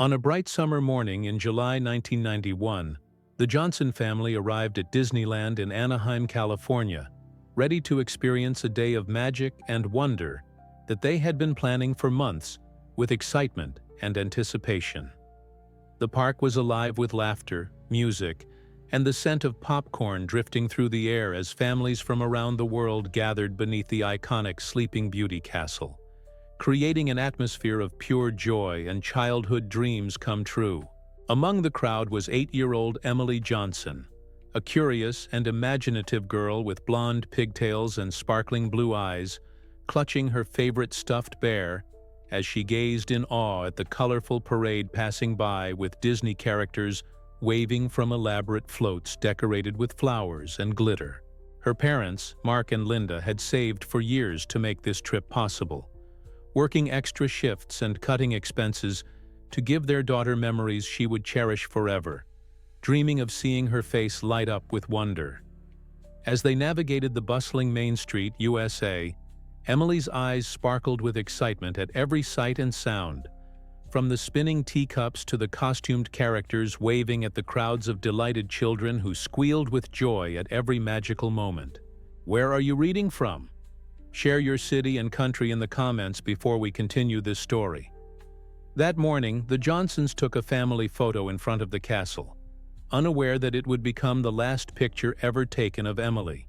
On a bright summer morning in July 1991, the Johnson family arrived at Disneyland in Anaheim, California, ready to experience a day of magic and wonder that they had been planning for months with excitement and anticipation. The park was alive with laughter, music, and the scent of popcorn drifting through the air as families from around the world gathered beneath the iconic Sleeping Beauty castle, creating an atmosphere of pure joy and childhood dreams come true. Among the crowd was 8-year-old Emily Johnson, a curious and imaginative girl with blonde pigtails and sparkling blue eyes, clutching her favorite stuffed bear as she gazed in awe at the colorful parade passing by with Disney characters waving from elaborate floats decorated with flowers and glitter. Her parents, Mark and Linda, had saved for years to make this trip possible, working extra shifts and cutting expenses to give their daughter memories she would cherish forever, dreaming of seeing her face light up with wonder. As they navigated the bustling Main Street, USA, Emily's eyes sparkled with excitement at every sight and sound, from the spinning teacups to the costumed characters waving at the crowds of delighted children who squealed with joy at every magical moment. Where are you reading from? Share your city and country in the comments before we continue this story. That morning, the Johnsons took a family photo in front of the castle, unaware that it would become the last picture ever taken of Emily,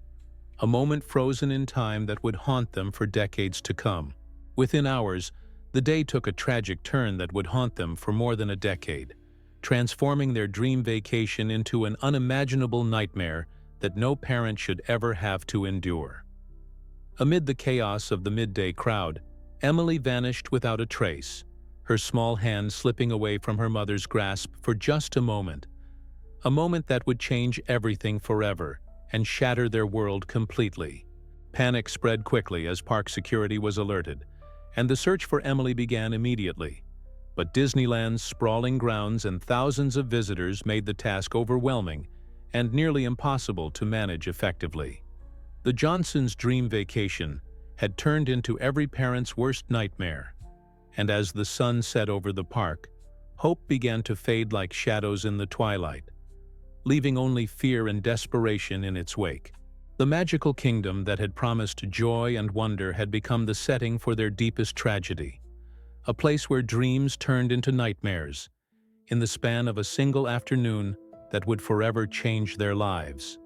a moment frozen in time that would haunt them for decades to come. Within hours, the day took a tragic turn that would haunt them for more than a decade, transforming their dream vacation into an unimaginable nightmare that no parent should ever have to endure. Amid the chaos of the midday crowd, Emily vanished without a trace, her small hand slipping away from her mother's grasp for just a moment that would change everything forever and shatter their world completely. Panic spread quickly as park security was alerted, and the search for Emily began immediately. But Disneyland's sprawling grounds and thousands of visitors made the task overwhelming and nearly impossible to manage effectively. The Johnsons' dream vacation had turned into every parent's worst nightmare, and as the sun set over the park, hope began to fade like shadows in the twilight, leaving only fear and desperation in its wake. The magical kingdom that had promised joy and wonder had become the setting for their deepest tragedy, a place where dreams turned into nightmares, in the span of a single afternoon that would forever change their lives.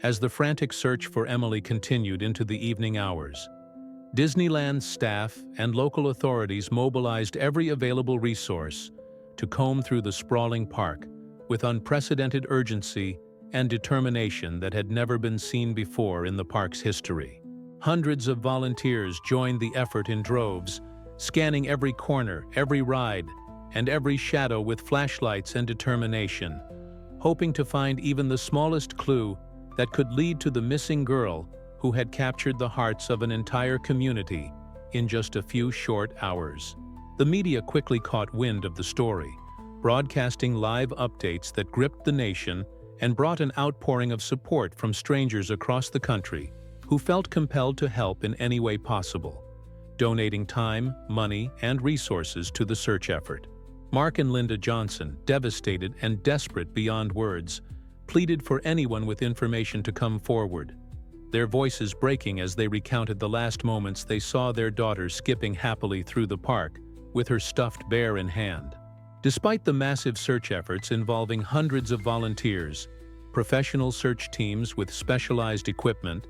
As the frantic search for Emily continued into the evening hours, Disneyland's staff and local authorities mobilized every available resource to comb through the sprawling park with unprecedented urgency and determination that had never been seen before in the park's history. Hundreds of volunteers joined the effort in droves, scanning every corner, every ride, and every shadow with flashlights and determination, hoping to find even the smallest clue that could lead to the missing girl who had captured the hearts of an entire community in just a few short hours. The media quickly caught wind of the story, broadcasting live updates that gripped the nation and brought an outpouring of support from strangers across the country who felt compelled to help in any way possible, donating time, money, and resources to the search effort. Mark and Linda Johnson, devastated and desperate beyond words, pleaded for anyone with information to come forward, their voices breaking as they recounted the last moments they saw their daughter skipping happily through the park with her stuffed bear in hand. Despite the massive search efforts involving hundreds of volunteers, professional search teams with specialized equipment,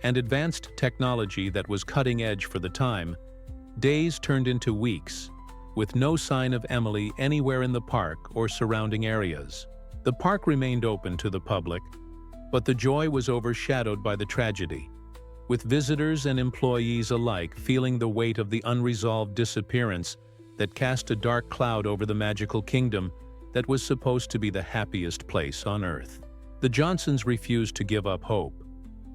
and advanced technology that was cutting edge for the time, days turned into weeks, with no sign of Emily anywhere in the park or surrounding areas. The park remained open to the public, but the joy was overshadowed by the tragedy, with visitors and employees alike feeling the weight of the unresolved disappearance that cast a dark cloud over the magical kingdom that was supposed to be the happiest place on Earth. The Johnsons refused to give up hope,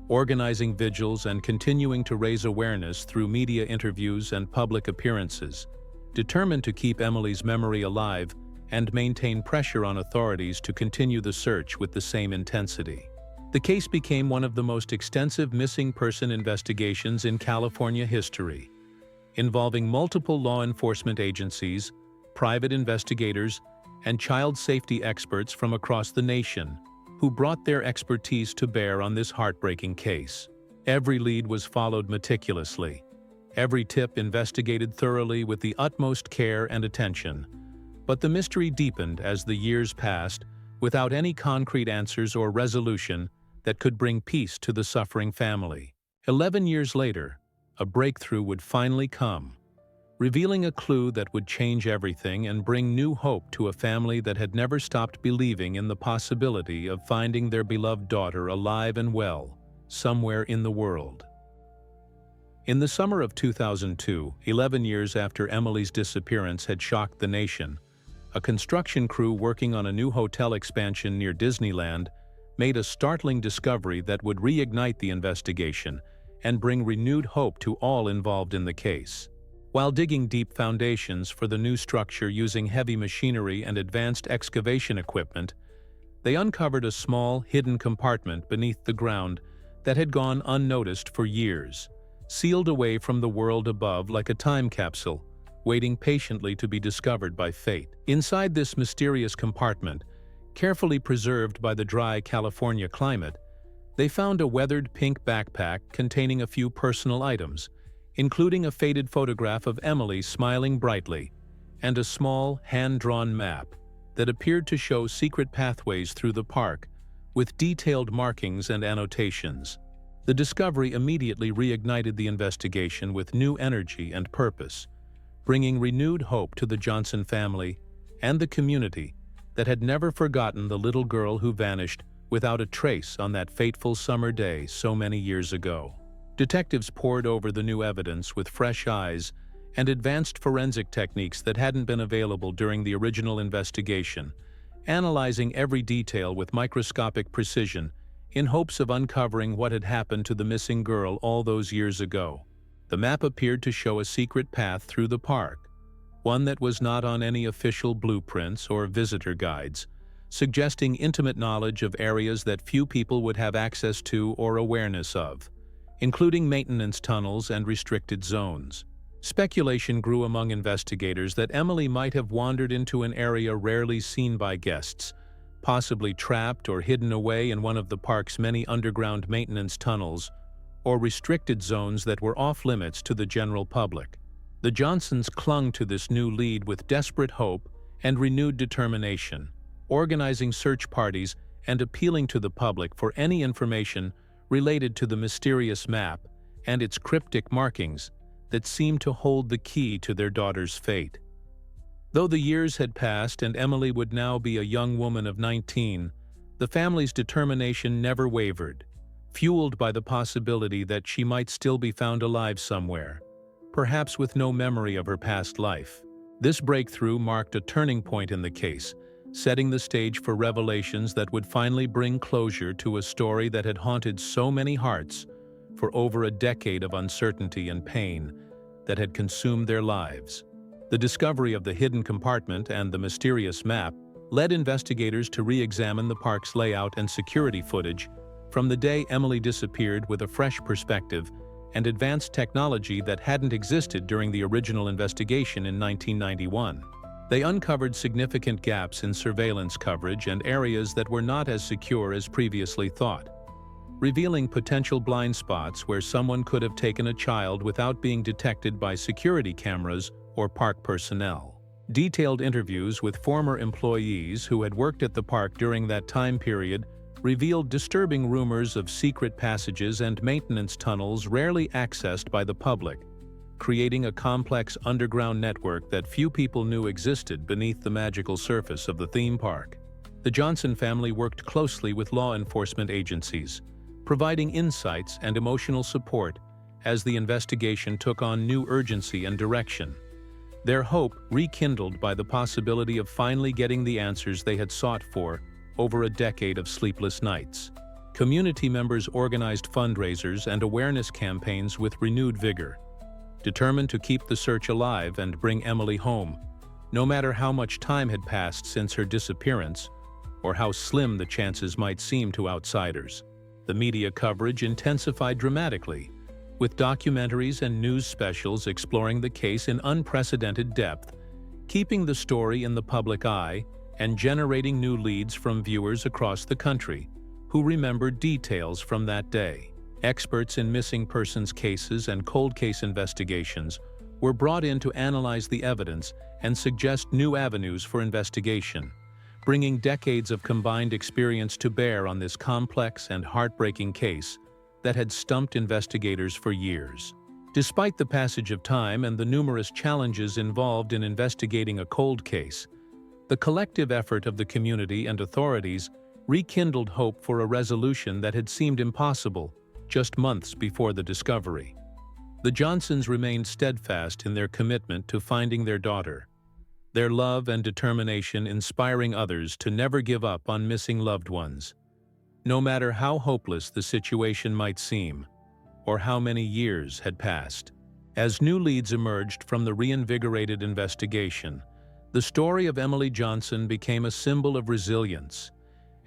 organizing vigils and continuing to raise awareness through media interviews and public appearances, determined to keep Emily's memory alive and maintain pressure on authorities to continue the search with the same intensity. The case became one of the most extensive missing person investigations in California history, involving multiple law enforcement agencies, private investigators, and child safety experts from across the nation, who brought their expertise to bear on this heartbreaking case. Every lead was followed meticulously, every tip investigated thoroughly with the utmost care and attention. But the mystery deepened as the years passed, without any concrete answers or resolution that could bring peace to the suffering family. 11 years later, a breakthrough would finally come, revealing a clue that would change everything and bring new hope to a family that had never stopped believing in the possibility of finding their beloved daughter alive and well, somewhere in the world. In the summer of 2002, 11 years after Emily's disappearance had shocked the nation, a construction crew working on a new hotel expansion near Disneyland made a startling discovery that would reignite the investigation and bring renewed hope to all involved in the case. While digging deep foundations for the new structure using heavy machinery and advanced excavation equipment, they uncovered a small, hidden compartment beneath the ground that had gone unnoticed for years, sealed away from the world above like a time capsule, waiting patiently to be discovered by fate. Inside this mysterious compartment, carefully preserved by the dry California climate, they found a weathered pink backpack containing a few personal items, including a faded photograph of Emily smiling brightly, and a small, hand-drawn map that appeared to show secret pathways through the park, with detailed markings and annotations. The discovery immediately reignited the investigation with new energy and purpose, bringing renewed hope to the Johnson family and the community that had never forgotten the little girl who vanished without a trace on that fateful summer day so many years ago. Detectives pored over the new evidence with fresh eyes and advanced forensic techniques that hadn't been available during the original investigation, analyzing every detail with microscopic precision in hopes of uncovering what had happened to the missing girl all those years ago. The map appeared to show a secret path through the park, one that was not on any official blueprints or visitor guides, suggesting intimate knowledge of areas that few people would have access to or awareness of, including maintenance tunnels and restricted zones. Speculation grew among investigators that Emily might have wandered into an area rarely seen by guests, possibly trapped or hidden away in one of the park's many underground maintenance tunnels or restricted zones that were off-limits to the general public. The Johnsons clung to this new lead with desperate hope and renewed determination, organizing search parties and appealing to the public for any information related to the mysterious map and its cryptic markings that seemed to hold the key to their daughter's fate. Though the years had passed and Emily would now be a young woman of 19, the family's determination never wavered, fueled by the possibility that she might still be found alive somewhere, perhaps with no memory of her past life. This breakthrough marked a turning point in the case, setting the stage for revelations that would finally bring closure to a story that had haunted so many hearts for over a decade of uncertainty and pain that had consumed their lives. The discovery of the hidden compartment and the mysterious map led investigators to re-examine the park's layout and security footage from the day Emily disappeared with a fresh perspective and advanced technology that hadn't existed during the original investigation in 1991. They uncovered significant gaps in surveillance coverage and areas that were not as secure as previously thought, revealing potential blind spots where someone could have taken a child without being detected by security cameras or park personnel. Detailed interviews with former employees who had worked at the park during that time period revealed disturbing rumors of secret passages and maintenance tunnels rarely accessed by the public, creating a complex underground network that few people knew existed beneath the magical surface of the theme park. The Johnson family worked closely with law enforcement agencies, providing insights and emotional support as the investigation took on new urgency and direction. Their hope rekindled by the possibility of finally getting the answers they had sought for over a decade of sleepless nights. Community members organized fundraisers and awareness campaigns with renewed vigor, determined to keep the search alive and bring Emily home, no matter how much time had passed since her disappearance or how slim the chances might seem to outsiders. The media coverage intensified dramatically, with documentaries and news specials exploring the case in unprecedented depth, keeping the story in the public eye and generating new leads from viewers across the country who remembered details from that day. Experts in missing persons cases and cold case investigations were brought in to analyze the evidence and suggest new avenues for investigation, bringing decades of combined experience to bear on this complex and heartbreaking case that had stumped investigators for years. Despite the passage of time and the numerous challenges involved in investigating a cold case, the collective effort of the community and authorities rekindled hope for a resolution that had seemed impossible just months before the discovery. The Johnsons remained steadfast in their commitment to finding their daughter, their love and determination inspiring others to never give up on missing loved ones. No matter how hopeless the situation might seem, or how many years had passed. As new leads emerged from the reinvigorated investigation, the story of Emily Johnson became a symbol of resilience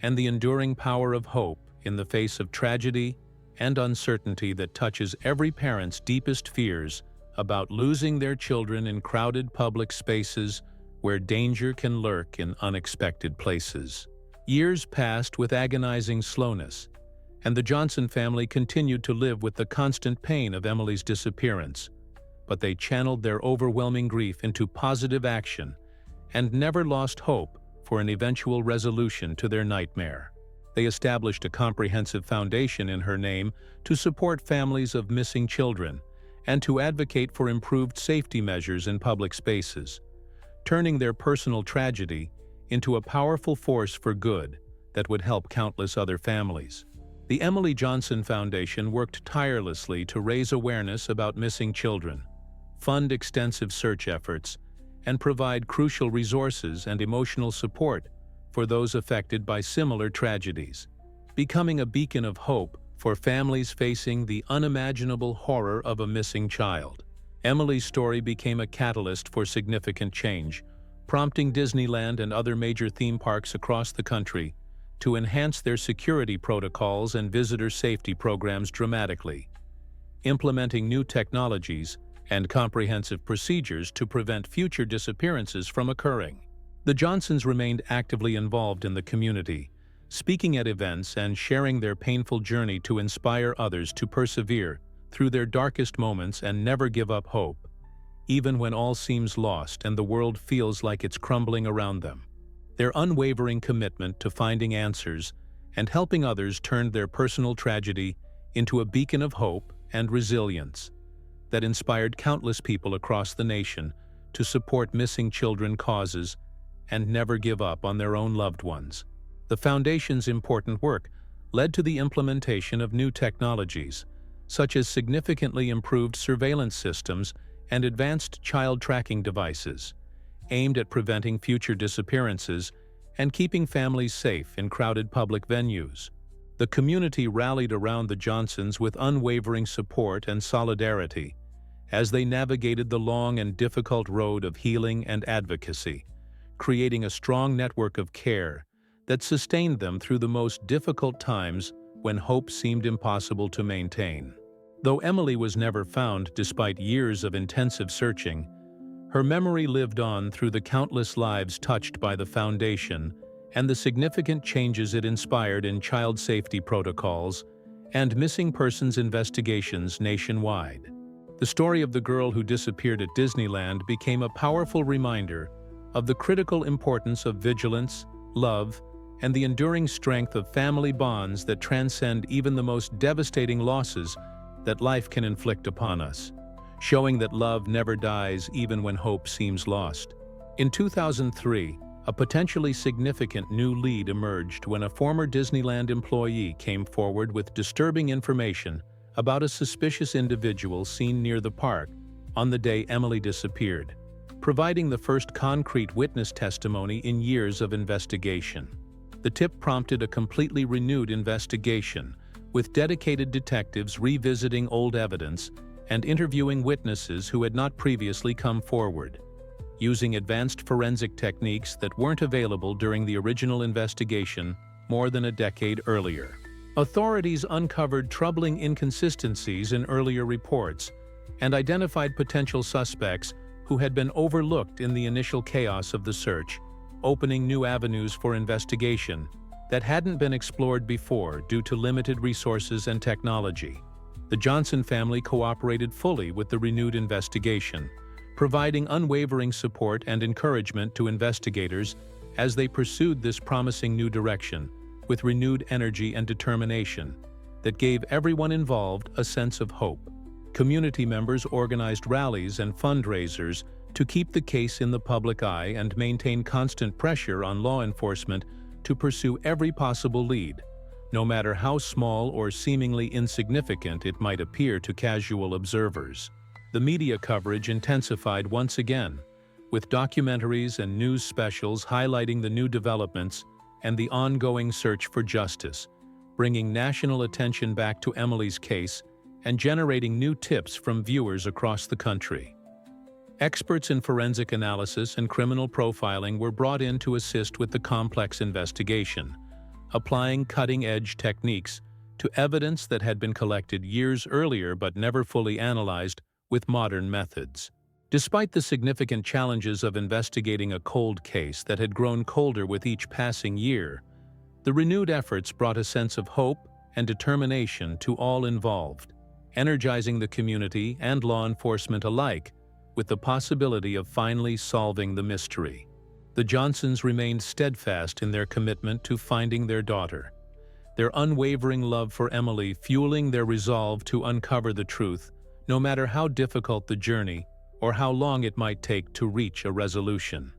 and the enduring power of hope in the face of tragedy and uncertainty that touches every parent's deepest fears about losing their children in crowded public spaces where danger can lurk in unexpected places. Years passed with agonizing slowness, and the Johnson family continued to live with the constant pain of Emily's disappearance, but they channeled their overwhelming grief into positive action and never lost hope for an eventual resolution to their nightmare. They established a comprehensive foundation in her name to support families of missing children and to advocate for improved safety measures in public spaces, turning their personal tragedy into a powerful force for good that would help countless other families. The Emily Johnson Foundation worked tirelessly to raise awareness about missing children, fund extensive search efforts, and provide crucial resources and emotional support for those affected by similar tragedies, becoming a beacon of hope for families facing the unimaginable horror of a missing child. Emily's story became a catalyst for significant change, prompting Disneyland and other major theme parks across the country to enhance their security protocols and visitor safety programs dramatically, implementing new technologies and comprehensive procedures to prevent future disappearances from occurring. The Johnsons remained actively involved in the community, speaking at events and sharing their painful journey to inspire others to persevere through their darkest moments and never give up hope, even when all seems lost and the world feels like it's crumbling around them. Their unwavering commitment to finding answers and helping others turned their personal tragedy into a beacon of hope and resilience that inspired countless people across the nation to support missing children causes and never give up on their own loved ones. The Foundation's important work led to the implementation of new technologies, such as significantly improved surveillance systems and advanced child tracking devices, aimed at preventing future disappearances and keeping families safe in crowded public venues. The community rallied around the Johnsons with unwavering support and solidarity as they navigated the long and difficult road of healing and advocacy, creating a strong network of care that sustained them through the most difficult times when hope seemed impossible to maintain. Though Emily was never found despite years of intensive searching, her memory lived on through the countless lives touched by the Foundation and the significant changes it inspired in child safety protocols and missing persons investigations nationwide. The story of the girl who disappeared at Disneyland became a powerful reminder of the critical importance of vigilance, love, and the enduring strength of family bonds that transcend even the most devastating losses that life can inflict upon us, showing that love never dies even when hope seems lost. In 2003, a potentially significant new lead emerged when a former Disneyland employee came forward with disturbing information about a suspicious individual seen near the park on the day Emily disappeared, providing the first concrete witness testimony in years of investigation. The tip prompted a completely renewed investigation, with dedicated detectives revisiting old evidence and interviewing witnesses who had not previously come forward, using advanced forensic techniques that weren't available during the original investigation more than a decade earlier. Authorities uncovered troubling inconsistencies in earlier reports and identified potential suspects who had been overlooked in the initial chaos of the search, opening new avenues for investigation that hadn't been explored before due to limited resources and technology. The Johnson family cooperated fully with the renewed investigation, providing unwavering support and encouragement to investigators as they pursued this promising new direction with renewed energy and determination that gave everyone involved a sense of hope. Community members organized rallies and fundraisers to keep the case in the public eye and maintain constant pressure on law enforcement to pursue every possible lead, no matter how small or seemingly insignificant it might appear to casual observers. The media coverage intensified once again, with documentaries and news specials highlighting the new developments and the ongoing search for justice, bringing national attention back to Emily's case and generating new tips from viewers across the country. Experts in forensic analysis and criminal profiling were brought in to assist with the complex investigation, applying cutting-edge techniques to evidence that had been collected years earlier but never fully analyzed with modern methods. Despite the significant challenges of investigating a cold case that had grown colder with each passing year, the renewed efforts brought a sense of hope and determination to all involved, energizing the community and law enforcement alike with the possibility of finally solving the mystery. The Johnsons remained steadfast in their commitment to finding their daughter, their unwavering love for Emily fueling their resolve to uncover the truth, no matter how difficult the journey or how long it might take to reach a resolution.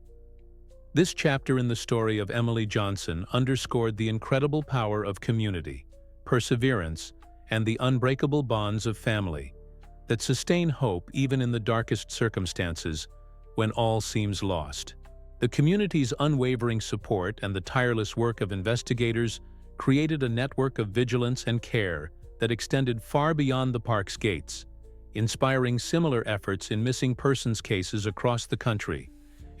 This chapter in the story of Emily Johnson underscored the incredible power of community, perseverance, and the unbreakable bonds of family that sustain hope even in the darkest circumstances when all seems lost. The community's unwavering support and the tireless work of investigators created a network of vigilance and care that extended far beyond the park's gates, inspiring similar efforts in missing persons cases across the country,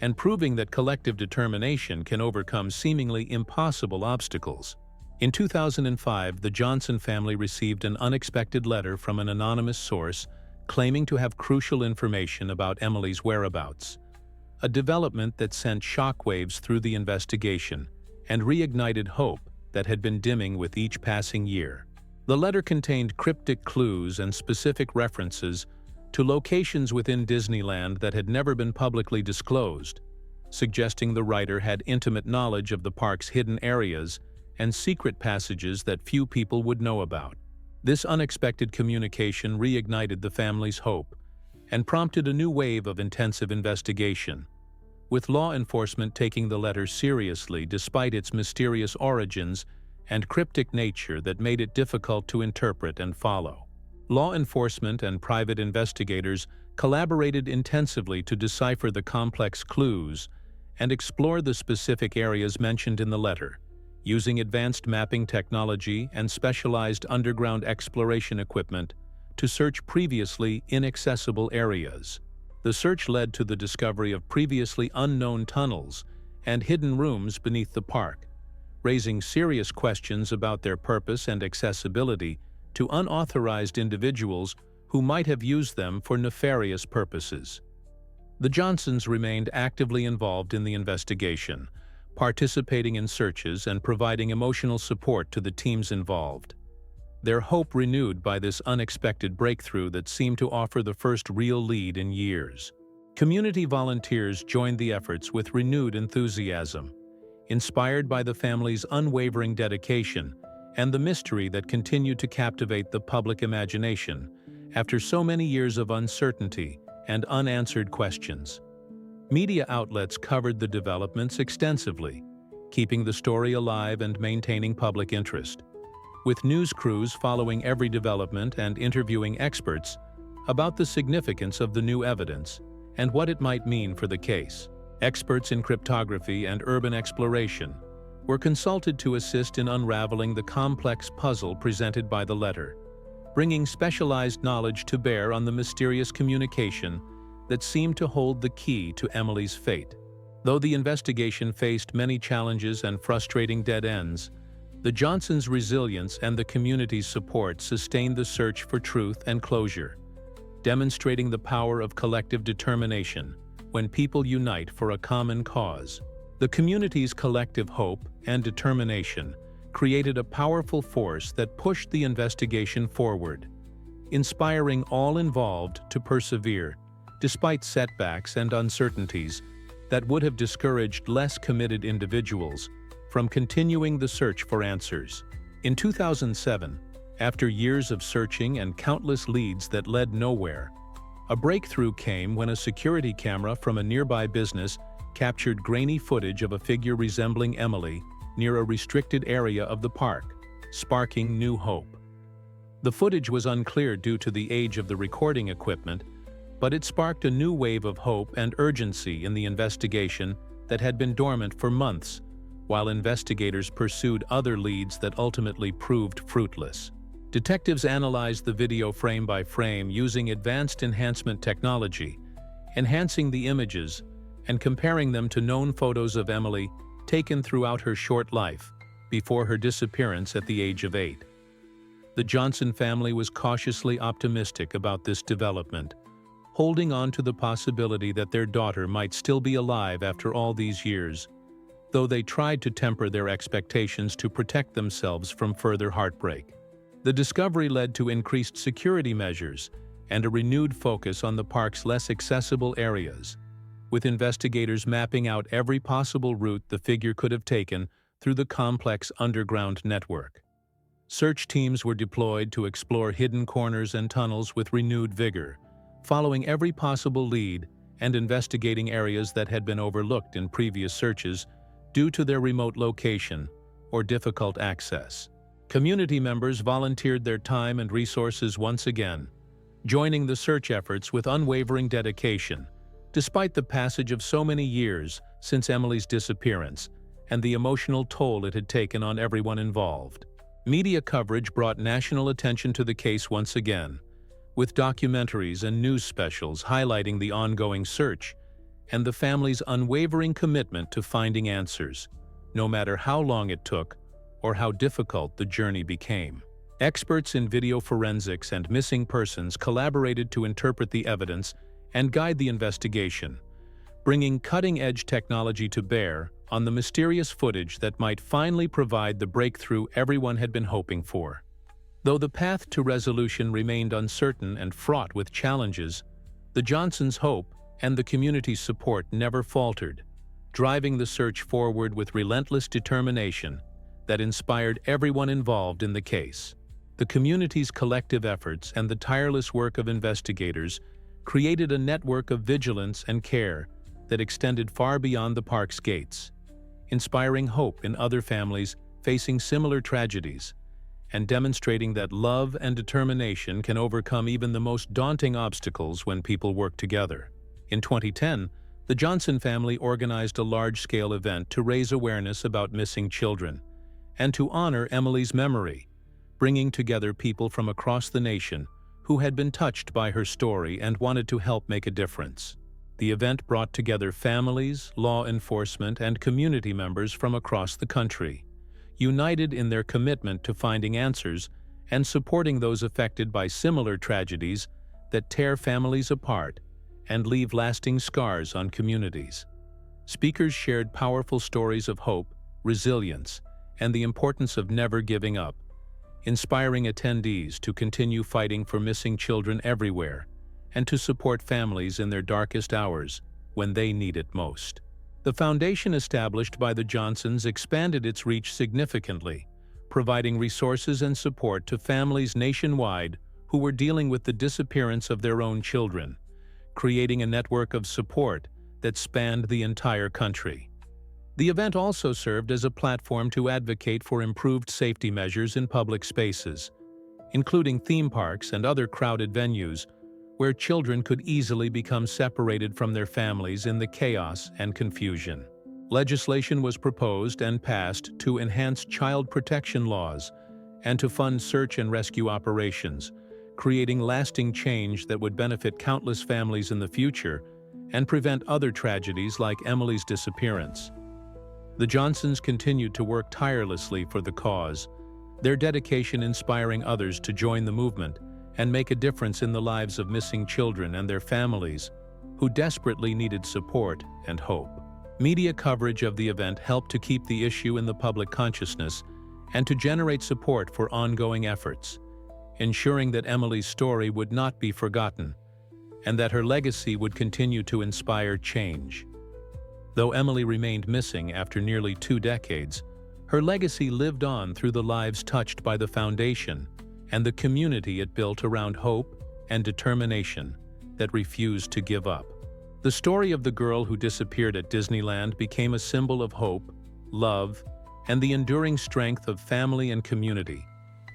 and proving that collective determination can overcome seemingly impossible obstacles. In 2005, the Johnson family received an unexpected letter from an anonymous source claiming to have crucial information about Emily's whereabouts, a development that sent shockwaves through the investigation and reignited hope that had been dimming with each passing year. The letter contained cryptic clues and specific references to locations within Disneyland that had never been publicly disclosed, suggesting the writer had intimate knowledge of the park's hidden areas and secret passages that few people would know about. This unexpected communication reignited the family's hope and prompted a new wave of intensive investigation, with law enforcement taking the letter seriously despite its mysterious origins and cryptic nature that made it difficult to interpret and follow. Law enforcement and private investigators collaborated intensively to decipher the complex clues and explore the specific areas mentioned in the letter, using advanced mapping technology and specialized underground exploration equipment to search previously inaccessible areas. The search led to the discovery of previously unknown tunnels and hidden rooms beneath the park, raising serious questions about their purpose and accessibility to unauthorized individuals who might have used them for nefarious purposes. The Johnsons remained actively involved in the investigation, participating in searches and providing emotional support to the teams involved, their hope renewed by this unexpected breakthrough that seemed to offer the first real lead in years. Community volunteers joined the efforts with renewed enthusiasm, inspired by the family's unwavering dedication and the mystery that continued to captivate the public imagination after so many years of uncertainty and unanswered questions. Media outlets covered the developments extensively, keeping the story alive and maintaining public interest, with news crews following every development and interviewing experts about the significance of the new evidence and what it might mean for the case. Experts in cryptography and urban exploration were consulted to assist in unraveling the complex puzzle presented by the letter, bringing specialized knowledge to bear on the mysterious communication that seemed to hold the key to Emily's fate. Though the investigation faced many challenges and frustrating dead ends, the Johnsons' resilience and the community's support sustained the search for truth and closure, demonstrating the power of collective determination when people unite for a common cause. The community's collective hope and determination created a powerful force that pushed the investigation forward, inspiring all involved to persevere, despite setbacks and uncertainties that would have discouraged less committed individuals from continuing the search for answers. In 2007, after years of searching and countless leads that led nowhere, a breakthrough came when a security camera from a nearby business captured grainy footage of a figure resembling Emily near a restricted area of the park, sparking new hope. The footage was unclear due to the age of the recording equipment, but it sparked a new wave of hope and urgency in the investigation that had been dormant for months, while investigators pursued other leads that ultimately proved fruitless. Detectives analyzed the video frame by frame using advanced enhancement technology, enhancing the images and comparing them to known photos of Emily taken throughout her short life before her disappearance at the age of 8. The Johnson family was cautiously optimistic about this development, holding on to the possibility that their daughter might still be alive after all these years, though they tried to temper their expectations to protect themselves from further heartbreak. The discovery led to increased security measures and a renewed focus on the park's less accessible areas, with investigators mapping out every possible route the figure could have taken through the complex underground network. Search teams were deployed to explore hidden corners and tunnels with renewed vigor, following every possible lead and investigating areas that had been overlooked in previous searches due to their remote location or difficult access. Community members volunteered their time and resources once again, joining the search efforts with unwavering dedication, despite the passage of so many years since Emily's disappearance and the emotional toll it had taken on everyone involved. Media coverage brought national attention to the case once again, with documentaries and news specials highlighting the ongoing search and the family's unwavering commitment to finding answers, no matter how long it took or how difficult the journey became. Experts in video forensics and missing persons collaborated to interpret the evidence and guide the investigation, bringing cutting-edge technology to bear on the mysterious footage that might finally provide the breakthrough everyone had been hoping for. Though the path to resolution remained uncertain and fraught with challenges, the Johnsons' hope and the community's support never faltered, driving the search forward with relentless determination that inspired everyone involved in the case. The community's collective efforts and the tireless work of investigators created a network of vigilance and care that extended far beyond the park's gates, inspiring hope in other families facing similar tragedies, and demonstrating that love and determination can overcome even the most daunting obstacles when people work together. In 2010, the Johnson family organized a large-scale event to raise awareness about missing children and to honor Emily's memory, bringing together people from across the nation who had been touched by her story and wanted to help make a difference. The event brought together families, law enforcement, and community members from across the country, united in their commitment to finding answers and supporting those affected by similar tragedies that tear families apart and leave lasting scars on communities. Speakers shared powerful stories of hope, resilience, and the importance of never giving up, inspiring attendees to continue fighting for missing children everywhere and to support families in their darkest hours when they need it most. The foundation established by the Johnsons expanded its reach significantly, providing resources and support to families nationwide who were dealing with the disappearance of their own children, creating a network of support that spanned the entire country. The event also served as a platform to advocate for improved safety measures in public spaces, including theme parks and other crowded venues where children could easily become separated from their families in the chaos and confusion. Legislation was proposed and passed to enhance child protection laws and to fund search and rescue operations, creating lasting change that would benefit countless families in the future and prevent other tragedies like Emily's disappearance. The Johnsons continued to work tirelessly for the cause, their dedication inspiring others to join the movement and make a difference in the lives of missing children and their families, who desperately needed support and hope. Media coverage of the event helped to keep the issue in the public consciousness and to generate support for ongoing efforts, ensuring that Emily's story would not be forgotten and that her legacy would continue to inspire change. Though Emily remained missing after nearly 2 decades, her legacy lived on through the lives touched by the foundation and the community it built around hope and determination that refused to give up. The story of the girl who disappeared at Disneyland became a symbol of hope, love, and the enduring strength of family and community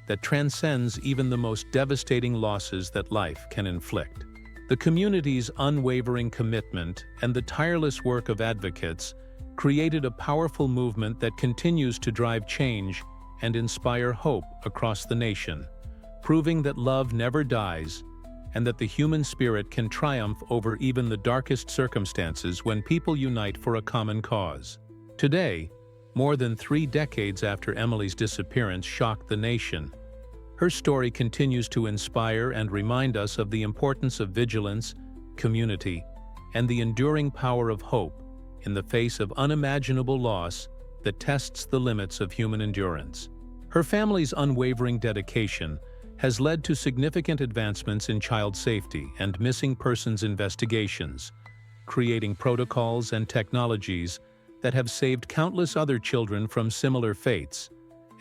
that transcends even the most devastating losses that life can inflict. The community's unwavering commitment and the tireless work of advocates created a powerful movement that continues to drive change and inspire hope across the nation, proving that love never dies and that the human spirit can triumph over even the darkest circumstances when people unite for a common cause. Today, more than 3 decades after Emily's disappearance shocked the nation, her story continues to inspire and remind us of the importance of vigilance, community, and the enduring power of hope in the face of unimaginable loss that tests the limits of human endurance. Her family's unwavering dedication has led to significant advancements in child safety and missing persons investigations, creating protocols and technologies that have saved countless other children from similar fates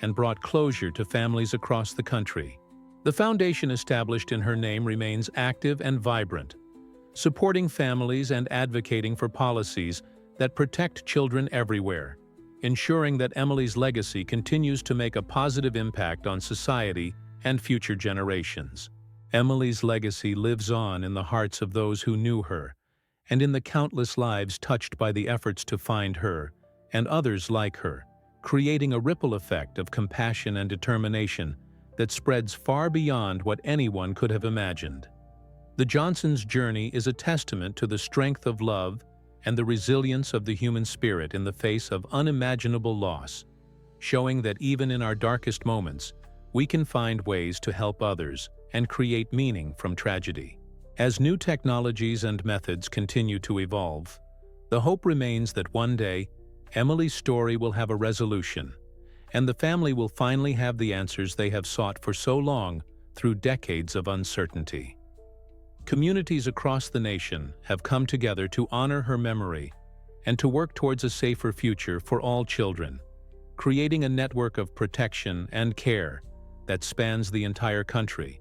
and brought closure to families across the country. The foundation established in her name remains active and vibrant, supporting families and advocating for policies that protect children everywhere, ensuring that Emily's legacy continues to make a positive impact on society and future generations. Emily's legacy lives on in the hearts of those who knew her, and in the countless lives touched by the efforts to find her and others like her, creating a ripple effect of compassion and determination that spreads far beyond what anyone could have imagined. The Johnsons' journey is a testament to the strength of love and the resilience of the human spirit in the face of unimaginable loss, showing that even in our darkest moments, we can find ways to help others and create meaning from tragedy. As new technologies and methods continue to evolve, the hope remains that one day, Emily's story will have a resolution, and the family will finally have the answers they have sought for so long through decades of uncertainty. Communities across the nation have come together to honor her memory and to work towards a safer future for all children, creating a network of protection and care that spans the entire country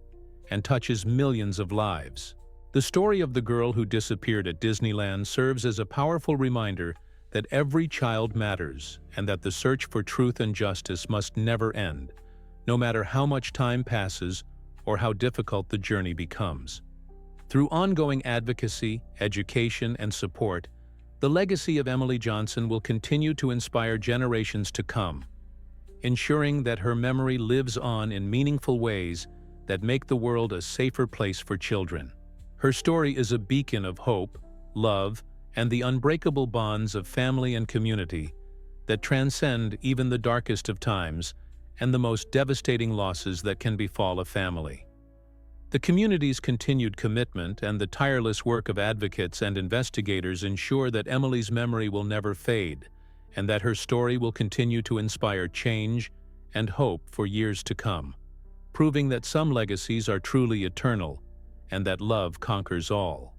and touches millions of lives. The story of the girl who disappeared at Disneyland serves as a powerful reminder that every child matters and that the search for truth and justice must never end, no matter how much time passes or how difficult the journey becomes. Through ongoing advocacy, education, and support, the legacy of Emily Johnson will continue to inspire generations to come, ensuring that her memory lives on in meaningful ways that make the world a safer place for children. Her story is a beacon of hope, love, and the unbreakable bonds of family and community that transcend even the darkest of times and the most devastating losses that can befall a family. The community's continued commitment and the tireless work of advocates and investigators ensure that Emily's memory will never fade and that her story will continue to inspire change and hope for years to come, proving that some legacies are truly eternal and that love conquers all.